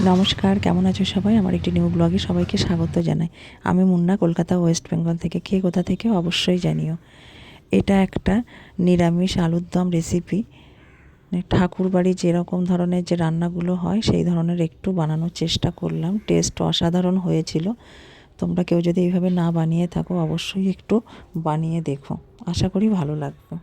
নমস্কার, কেমন আছো সবাই? আমার একটি নিউ ব্লগে সবাইকে স্বাগত জানাই। আমি মুন্না, কলকাতা ওয়েস্ট বেঙ্গল থেকে। কে কোথা থেকে অবশ্যই জানিও। এটা একটা নিরামিষ আলুর দম রেসিপি। ঠাকুর বাড়ি যেরকম ধরনের যে রান্নাগুলো হয় সেই ধরনের একটু বানানোর চেষ্টা করলাম। টেস্ট অসাধারণ হয়েছিল। তোমরা কেউ যদি এইভাবে না বানিয়ে থাকো অবশ্যই একটু বানিয়ে দেখো, আশা করি ভালো লাগবে।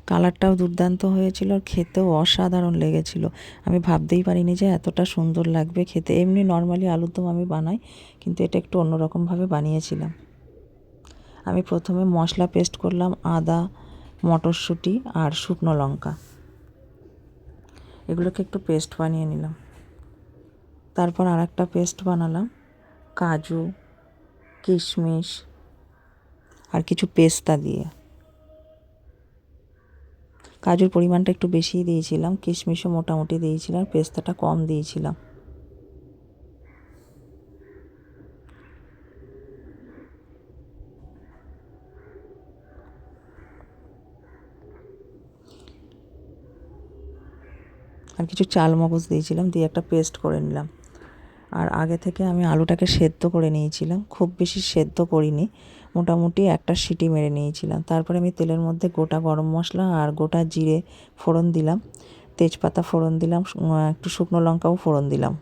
কালারটাও দুর্দান্ত হয়েছিল আর খেতেও অসাধারণ লেগেছিল। আমি ভাবতেই পারিনি যে এতটা সুন্দর লাগবে খেতে। এমনি নর্মালি আলুর দম আমি বানাই, কিন্তু এটা একটু অন্যরকমভাবে বানিয়েছিলাম। আমি প্রথমে মশলা পেস্ট করলাম আদা, মটরশুঁটি আর শুকনো লঙ্কা, এগুলোকে একটু পেস্ট বানিয়ে নিলাম। তারপর আর একটা পেস্ট বানালাম কাজু, কিশমিশ আর কিছু পেস্তা দিয়ে। কাজুর পরিমাণটা একটু বেশিই দিয়েছিলাম, কিশমিশও মোটামুটি দিয়েছিলাম, পেস্তাটা কম দিয়েছিলাম। আর কিছু চাল মগজ দিয়েছিলাম, দিয়ে একটা পেস্ট করে নিলাম। আর আগে থেকে আমি আলুটাকে সেদ্ধ করে নিয়েছিলাম, খুব বেশি সেদ্ধ করিনি, মোটামুটি একটা সিটি মেরে নিয়েছিলাম। তারপরে আমি তেলের মধ্যে গোটা গরম মশলা আর গোটা জিরে ফোড়ন দিলাম, তেজপাতা ফোড়ন দিলাম, একটু শুকনো লঙ্কাও ফোড়ন দিলাম।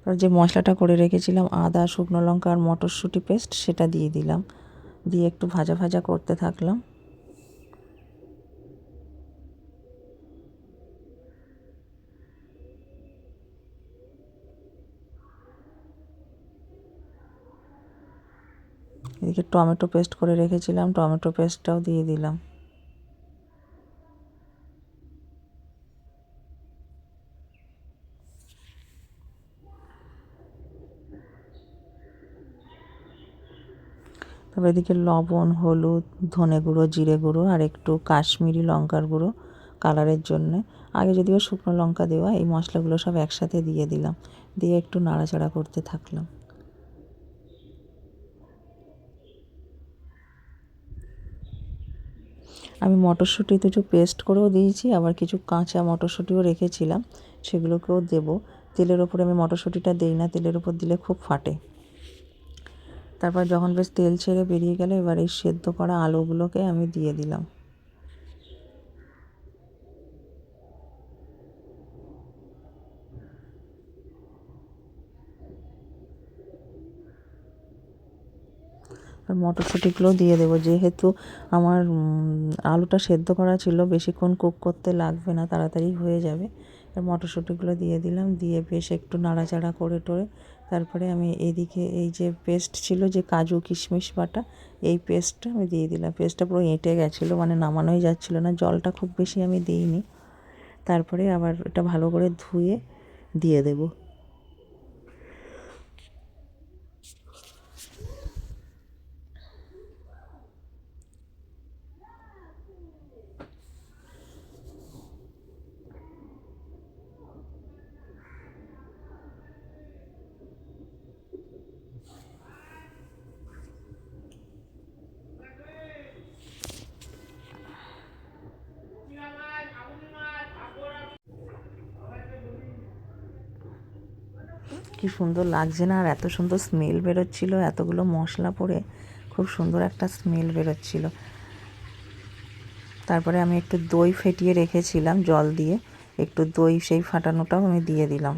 আর যে মশলাটা করে রেখেছিলাম আদা, শুকনো লঙ্কা আর মটরশুঁটি পেস্ট, সেটা দিয়ে দিলাম, দিয়ে একটু ভাজা ভাজা করতে থাকলাম। এদিকে টমেটো পেস্ট করে রেখেছিলাম, টমেটো পেস্টটাও দিয়ে দিলাম। তারপর এদিকে লবণ, হলুদ, ধনে গুঁড়ো, জিরে গুঁড়ো আর একটু কাশ্মীরি লঙ্কার গুঁড়ো কালারের জন্যে। আগে যদিও শুকনো লঙ্কা দেওয়া, এই মশলাগুলো সব একসাথে দিয়ে দিলাম, দিয়ে একটু নাড়াচাড়া করতে থাকলাম। আমি মটরশুঁটি কিছু পেস্ট করেও দিয়েছি, আবার কিছু কাঁচা মটরশুঁটিও রেখেছিলাম, সেগুলোকেও দেবো। তেলের ওপরে আমি মটরশুঁটিটা দিই না, তেলের ওপর দিলে খুব ফাটে। তারপর যখন বেশ তেল ছেড়ে বেরিয়ে গেল, এবার এই সেদ্ধ করা আলুগুলোকে আমি দিয়ে দিলাম। আর মটরশুঁটিগুলোও দিয়ে দেবো, যেহেতু আমার আলুটা সেদ্ধ করা ছিল, বেশিক্ষণ কুক করতে লাগবে না, তাড়াতাড়ি হয়ে যাবে। আর মটরশুঁটিগুলো দিয়ে দিলাম, দিয়ে বেশ একটু নাড়াচাড়া করে টোরে তারপরে আমি এদিকে এই যে পেস্ট ছিল, যে কাজু কিশমিশ বাটা, এই পেস্টটা আমি দিয়ে দিলাম। পেস্টটা পুরো এঁটে গেছিলো, মানে নামানোই যাচ্ছিলো না, জলটা খুব বেশি আমি দিইনি। তারপরে আবার এটা ভালো করে ধুয়ে দিয়ে দেবো। কি সুন্দর লাগছে না? আর এত সুন্দর স্মেল বেরোচ্ছিল, এতগুলো মশলা পড়ে খুব সুন্দর একটা স্মেল বেরোচ্ছিল। তারপরে আমি একটু দই ফেটিয়ে রেখেছিলাম জল দিয়ে, একটু দই সেই ফাটানোটাও আমি দিয়ে দিলাম।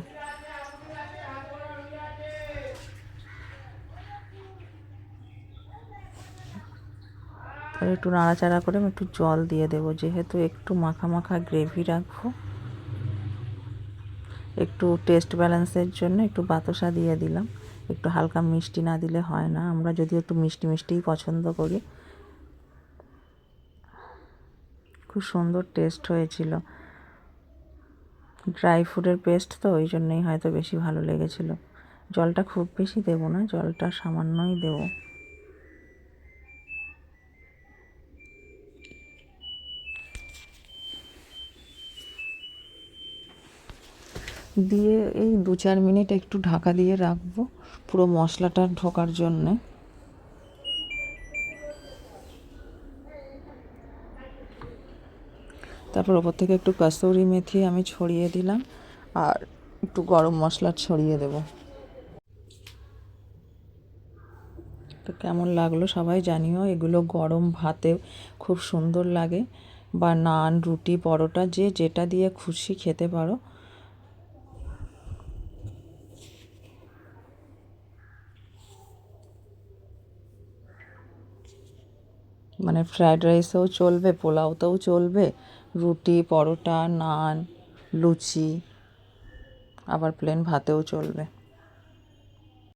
আর একটু নাড়াচাড়া করে আমি একটু জল দিয়ে দেবো, যেহেতু একটু মাখা মাখা গ্রেভি রাখবো। একটু টেস্ট ব্যালেন্সের জন্য একটু বাতাসা দিয়ে দিলাম, একটু হালকা মিষ্টি না দিলে হয় না, আমরা যদিও একটু মিষ্টি মিষ্টিই পছন্দ করি। খুব সুন্দর টেস্ট হয়েছিল। ড্রাই ফ্রুটের পেস্ট তো, ওই জন্যই হয়তো বেশি ভালো লেগেছিলো। জলটা খুব বেশি দেবো না, জলটা সামান্যই দেবো। দিয়ে এই 2-4 মিনিট একটু ঢাকা দিয়ে রাখবো পুরো মশলাটা ঢোকার জন্যে। তারপর ওপর থেকে একটু কাসুরি মেথি আমি ছড়িয়ে দিলাম, আর একটু গরম মশলা ছড়িয়ে দেব। তো কেমন লাগলো সবাই জানিও। এগুলো গরম ভাতে খুব সুন্দর লাগে, বা নান, রুটি, পরোটা, যে যেটা দিয়ে খুশি খেতে পারো। মানে ফ্রায়েড রাইসেও চলবে, পোলাওতেও চলবে, রুটি, পরোটা, নান, লুচি, আবার প্লেন ভাতেও চলবে।